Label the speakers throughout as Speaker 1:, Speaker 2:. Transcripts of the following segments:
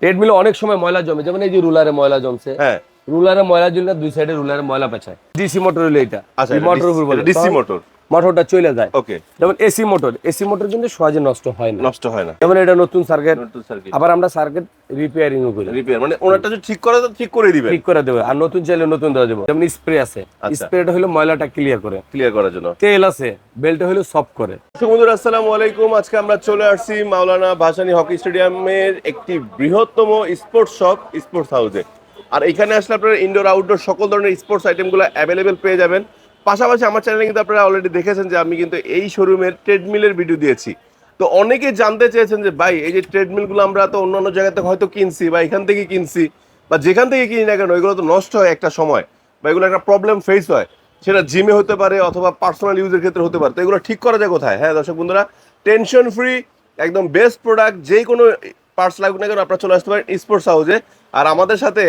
Speaker 1: ট্রেডমিলে অনেক সময় ময়লা জমে, যেমন এই যে রুলারে ময়লা জমছে।
Speaker 2: হ্যাঁ,
Speaker 1: রুলারে ময়লা জমলে দুই সাইডে রুলারে ময়লা পেঁচায়। ডিসি মোটর হলো এটা।
Speaker 2: আচ্ছা,
Speaker 1: এই মোটর উপর বলে
Speaker 2: ডিসি মোটর।
Speaker 1: মোটরটা চলে যায়।
Speaker 2: ওকে,
Speaker 1: যেমন এসি মোটর কিন্তু সহজে নষ্ট হয় না।
Speaker 2: নষ্ট হয় না।
Speaker 1: যেমন এটা নতুন সার্কিট,
Speaker 2: নতুন সার্কিট।
Speaker 1: আবার আমরা সার্কিট রিপেয়ারিং ও করি।
Speaker 2: রিপেয়ার মানে ওনারটা যদি ঠিক করে তো ঠিক করে দিবেন।
Speaker 1: ঠিক করে দেবে, আর নতুন চাইলে নতুন দেওয়া যাবে। যেমন স্প্রে আছে,
Speaker 2: আচ্ছা।
Speaker 1: স্প্রেটা হলো ময়লাটা ক্লিয়ার করে।
Speaker 2: ক্লিয়ার করার জন্য।
Speaker 1: তেল আছে, বেলটা হলো সফট করে।
Speaker 2: বন্ধুরা আসসালামু আলাইকুম। আজকে আমরা চলে আসছি মাওলানা ভাসানী হকি স্টেডিয়ামের একটি বৃহত্তম স্পোর্টস শপ, স্পোর্টস হাউসে। আর এখানে আসলে আপনারা ইনডোর আউটডোর সকল ধরনের স্পোর্টস আইটেমগুলো অ্যাভেলেবেল পেয়ে যাবেন। পাশাপাশি আমার চ্যানেলে কিন্তু আপনারা অলরেডি দেখেছেন যে আমি কিন্তু এই শোরুমের ট্রেডমিলের ভিডিও দিয়েছি। তো অনেকে জানতে চেয়েছেন যে ভাই এই যে ট্রেডমিলগুলো আমরা তো অন্যান্য জায়গা থেকে হয়তো কিনছি বা এখান থেকে কিনছি বা যেখান থেকে কিনি না কেন, এগুলো তো নষ্ট হয় একটা সময় বা এগুলো একটা প্রবলেম ফেস হয়, সেটা জিমে হতে পারে অথবা পার্সোনাল ইউজের ক্ষেত্রে হতে পারে। তো এগুলো ঠিক করা যায় কোথায়? হ্যাঁ দর্শক বন্ধুরা, টেনশন ফ্রি একদম বেস্ট প্রোডাক্ট, যে কোনো পার্টস লাগুক না কেন আপনারা চলে আসতে পারেন স্পোর্টস হাউসে। আর আমাদের সাথে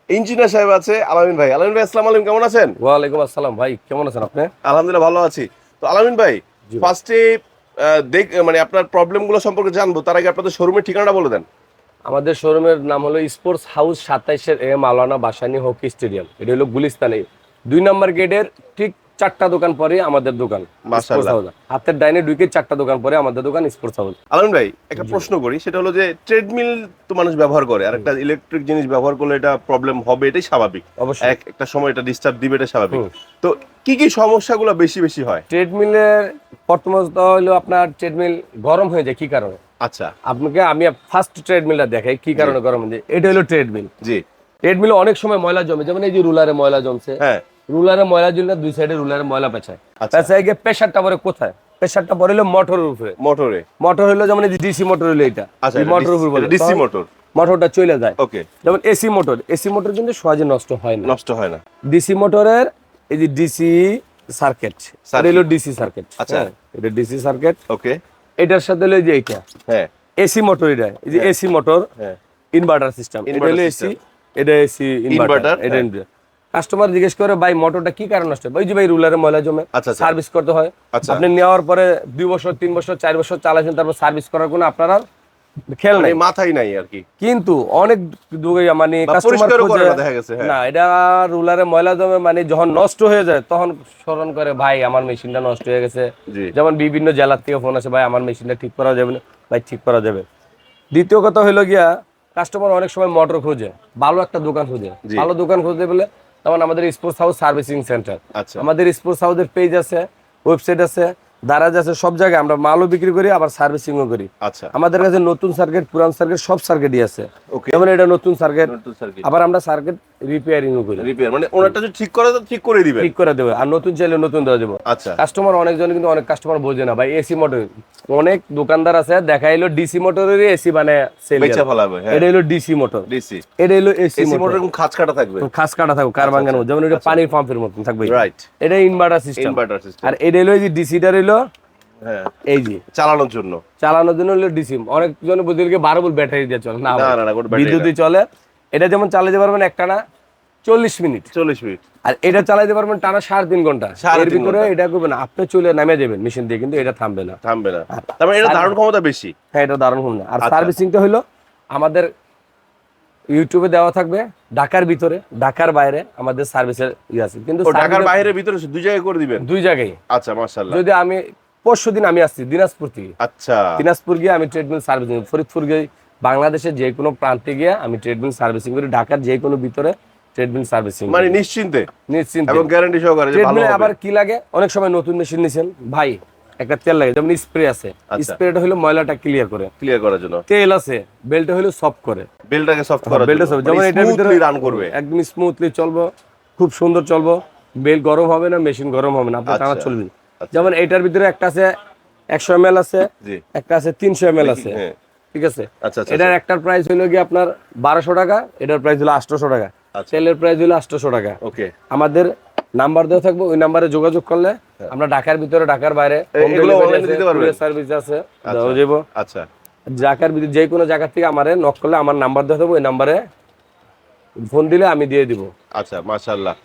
Speaker 2: ইঞ্জিনিয়ার সাহেব আছে আলামিন ভাই। আলামিন ভাই আসসালামু আলাইকুম, কেমন আছেন?
Speaker 1: ওয়ালাইকুম আসসালাম ভাই, কেমন আছেন আপনি?
Speaker 2: আলহামদুলিল্লাহ ভালো আছি। তো আলামিন ভাই, ফার্স্টে মানে আপনার প্রবলেমগুলো সম্পর্কে জানবো, তার আগে আপনাদের শোরুমের ঠিকানাটা বলে দেন।
Speaker 1: আমাদের শোরুমের নাম হলো স্পোর্টস হাউস 27 মাওলানা ভাসানী হকি স্টেডিয়াম। এটা হলো গুলিস্তানে 2 নম্বর গেটের ঠিক 4টা দোকান পরে আমাদের দোকান স্পোর্টস হাউস। হাতের ডাইনে ঢুকে 4টা দোকান পরে আমাদের দোকান স্পোর্টস হাউস।
Speaker 2: আলামিন ভাই, একটা প্রশ্ন করি, সেটা হলো যে ট্রেডমিল তো মানুষ ব্যবহার করে, আর একটা ইলেকট্রিক জিনিস ব্যবহার করলে এটা প্রবলেম হবে, এটাই স্বাভাবিক।
Speaker 1: অবশ্যই
Speaker 2: একটা সময় এটা ডিস্টার্ব দিবে, এটা স্বাভাবিক। তো কি কি সমস্যাগুলো বেশি বেশি হয়?
Speaker 1: ট্রেডমিলের প্রথমত হলো আপনার ট্রেডমিল গরম হয়ে যায়। কি কারণে?
Speaker 2: আচ্ছা,
Speaker 1: আপনাকে আমি ফার্স্ট ট্রেডমিলটা দেখাই কি কারণে গরম হয়ে যায়। এটা হলো ট্রেডমিল।
Speaker 2: জি।
Speaker 1: ট্রেডমিলে অনেক সময় ময়লা জমে, যেমন এই যে রুলারে ময়লা জমছে।
Speaker 2: হ্যাঁ,
Speaker 1: রুলারে ময়লা জমলে দুই সাইডে রুলারে ময়লা পেঁচায়।
Speaker 2: আচ্ছা।
Speaker 1: পেঁচায় গিয়ে প্রেসারটা পরে কোথায়? প্রেসারটা পরে হলো মোটরের উপরে।
Speaker 2: মোটরে।
Speaker 1: মোটর হলো যেমন ডিসি মোটর হলো এটা।
Speaker 2: আচ্ছা,
Speaker 1: এই মোটরের উপর বলে
Speaker 2: ডিসি মোটর।
Speaker 1: মোটরটা চলে যায়।
Speaker 2: ওকে।
Speaker 1: যেমন এসি মোটর কিন্তু সহজে নষ্ট হয় না।
Speaker 2: নষ্ট হয় না।
Speaker 1: ডিসি মোটরের এই যে ডিসি সার্কিট, এটা হলো ডিসি সার্কিট।
Speaker 2: আচ্ছা,
Speaker 1: এটা ডিসি সার্কিট।
Speaker 2: ওকে।
Speaker 1: এটার সাথে হলো এই যে এইটা
Speaker 2: হ্যাঁ,
Speaker 1: এসি মোটর। এটা এই যে এসি মোটর,
Speaker 2: হ্যাঁ,
Speaker 1: ইনভার্টার সিস্টেম। এটা হলো এসি, এটা এসি
Speaker 2: ইনভার্টার।
Speaker 1: এটা কাস্টমার জিজ্ঞেস করে ভাই মোটরটা কি কারণে নষ্ট হয়? ওই যে ভাই রুলারে ময়লা জমে,
Speaker 2: আচ্ছা,
Speaker 1: সার্ভিস করতে হয়।
Speaker 2: আচ্ছা।
Speaker 1: আপনি নেওয়ার পরে 2 বছর 3 বছর 4 বছর চালাচ্ছেন, তারপর সার্ভিস করার কোনো আপনারা খেয়াল
Speaker 2: মানে
Speaker 1: নাই,
Speaker 2: মাথায় নাই আর কি।
Speaker 1: কিন্তু অনেক মানে কাস্টমার
Speaker 2: পরিষ্কারও করে না দেখা গেছে। হ্যাঁ,
Speaker 1: না, এটা রুলারে ময়লা জমে মানে যখন নষ্ট হয়ে যায় তখন স্মরণ করে ভাই আমার মেশিনটা নষ্ট হয়ে গেছে।
Speaker 2: জি।
Speaker 1: যেমন বিভিন্ন জেলার থেকে ফোন আসে, ভাই আমার মেশিনটা ঠিক করা যাবে না। ভাই ঠিক করা যাবে। দ্বিতীয় কথা হলো গিয়া, কাস্টমার অনেক সময় মোটর খোঁজে, ভালো একটা দোকান খোঁজে। ভালো দোকান খুঁজতে বলে তখন আমাদের স্পোর্টস হাউস সার্ভিসিং সেন্টার,
Speaker 2: আচ্ছা।
Speaker 1: আমাদের স্পোর্টস হাউসের পেজ আছে, ওয়েবসাইট আছে, দারাজ আছে, সব জায়গায় আমরা মালও বিক্রি করি, আবার সার্ভিসিংও করি।
Speaker 2: আচ্ছা,
Speaker 1: আমাদের কাছে নতুন সার্কিট, পুরান সার্কিট সব সার্কিটই আছে।
Speaker 2: ওকে।
Speaker 1: যেমন এটা নতুন সার্কিট,
Speaker 2: নতুন সার্কিট।
Speaker 1: আবার আমরা সার্কিট রিপেয়ারিংও করি।
Speaker 2: রিপেয়ার মানে ওনারটা যদি ঠিক করে তো ঠিক করে দিবেন।
Speaker 1: ঠিক করে দেবে, আর নতুন চাইলে নতুন দেওয়া যাবে।
Speaker 2: আচ্ছা,
Speaker 1: কাস্টমার অনেকজন কিন্তু অনেক কাস্টমার বোঝে না ভাই এসি মোটর। অনেক দোকানদার আছে দেখাইলো ডিসি মোটরের এসি মানে সেল,
Speaker 2: বেচা ফলাবে। হ্যাঁ,
Speaker 1: এটা হলো ডিসি মোটর,
Speaker 2: ডিসি।
Speaker 1: এটা হলো এসি
Speaker 2: এসি
Speaker 1: মোটর।
Speaker 2: মোটর এরকম খাঁজ কাটা থাকবে,
Speaker 1: খাস কাটা থাকবে কারবাঙ্গার মতো, যেমন এটা পানির পাম্পের মতন থাকবে।
Speaker 2: রাইট।
Speaker 1: এটা ইনভার্টার সিস্টেম।
Speaker 2: Inverter system.
Speaker 1: আর এটা হলো এই যে ডিসিটা হলো,
Speaker 2: হ্যাঁ,
Speaker 1: এই যে
Speaker 2: চালানোর জন্য।
Speaker 1: চালানোর জন্য হলো ডিসি। অনেকজন বুঝতে গেলে 12 ভোল্ট ব্যাটারি দিয়ে চলে না,
Speaker 2: না না, কোনো ব্যাটারি
Speaker 1: বিদ্যুৎ দিয়ে চলে। এটা যেমন চালাতে পারবেন একটানা 40 মিনিট,
Speaker 2: 40 মিনিট।
Speaker 1: আর এটা চালাতে পারবেন টানা 3.5 ঘন্টা।
Speaker 2: সাড়ে
Speaker 1: এর
Speaker 2: তিন
Speaker 1: ভিতরে
Speaker 2: ঘন্টা।
Speaker 1: এটা করবেন, আপনি চলে নামে যাবেন মেশিন দিয়ে, কিন্তু এটা থামবে না।
Speaker 2: থামবে না। তার মানে এটা ধারণ ক্ষমতা বেশি।
Speaker 1: হ্যাঁ, এটা দারুণ হবে না। আর
Speaker 2: আচ্ছা।
Speaker 1: সার্ভিসিংটা হলো আমাদের ইউটিউবে দেওয়া থাকবে, ঢাকার ভিতরে ঢাকার বাইরে আমাদের সার্ভিসের আছে, কিন্তু
Speaker 2: ও ঢাকার বাইরে ভিতরে দুই জায়গায় করে দিবেন?
Speaker 1: 2 জায়গায়।
Speaker 2: আচ্ছা, মাশাআল্লাহ।
Speaker 1: যদি আমি পরশুদিন আমি আসছি দিনাজপুর থেকে,
Speaker 2: আচ্ছা,
Speaker 1: দিনাজপুর গিয়ে আমি ট্রেডমিল সার্ভিসিং, ফরিদপুর গিয়ে বাংলাদেশের যে কোনো প্রান্তে গিয়ে আমি ট্রেডমিল সার্ভিসিং করি, ঢাকার যে কোনো ভিতরে ট্রেডমিল সার্ভিসিং
Speaker 2: মানে নিশ্চিন্তে
Speaker 1: নিশ্চিন্ত
Speaker 2: এবং গ্যারান্টি সহকারে যে ভালো
Speaker 1: ট্রেডমিলে।
Speaker 2: হবে।
Speaker 1: আবার কি লাগে, অনেক সময় নতুন মেশিন নিছেন ভাই, একটা তেল লাগে, যেমন স্প্রে আছে,
Speaker 2: আচ্ছা।
Speaker 1: স্প্রেটা হলো ময়লাটা ক্লিয়ার করে।
Speaker 2: ক্লিয়ার করার জন্য।
Speaker 1: তেল আছে, বেলটা হলো সফট করে।
Speaker 2: বেলটাকে সফট করার
Speaker 1: বেলটা
Speaker 2: জন্য,
Speaker 1: যেমন
Speaker 2: মানে
Speaker 1: এটার ভিতরে
Speaker 2: স্মুথলি রান করবে।
Speaker 1: একদম স্মুথলি চলবো, খুব সুন্দর চলবো। বেল গরম হবে না, মেশিন গরম হবে না, আপনার টানা
Speaker 2: আচ্ছা।
Speaker 1: চলবে। যেমন এটার ভিতরে একটা আছে 100 ml আছে,
Speaker 2: জি।
Speaker 1: একটা আছে 300 ml আছে।
Speaker 2: হ্যাঁ,
Speaker 1: ঠিক আছে।
Speaker 2: আচ্ছা, আচ্ছা।
Speaker 1: এটার একটার প্রাইস হলো কি আপনার 1200 টাকা, এটার প্রাইস হলো 800 টাকা।
Speaker 2: আচ্ছা।
Speaker 1: তেলের প্রাইস হলো 800 টাকা।
Speaker 2: ওকে।
Speaker 1: আমাদের নাম্বার দেওয়া থাকবে, ওই নাম্বারে যোগাযোগ করলে আমরা ঢাকার ভিতরে ঢাকার বাইরে
Speaker 2: এগুলো অনলাইনে দিতে পারবেন?
Speaker 1: সার্ভিস আছে,
Speaker 2: আচ্ছা।
Speaker 1: দেওয়া যাবে।
Speaker 2: আচ্ছা,
Speaker 1: ঢাকার ভিতরে যে কোনো জায়গা থেকে আমারে নক করলে আমার নাম্বার দেওয়া থাকবে, ওই নাম্বারে ফোন দিলে আমি দিয়ে দিব।
Speaker 2: আচ্ছা, মাশাআল্লাহ।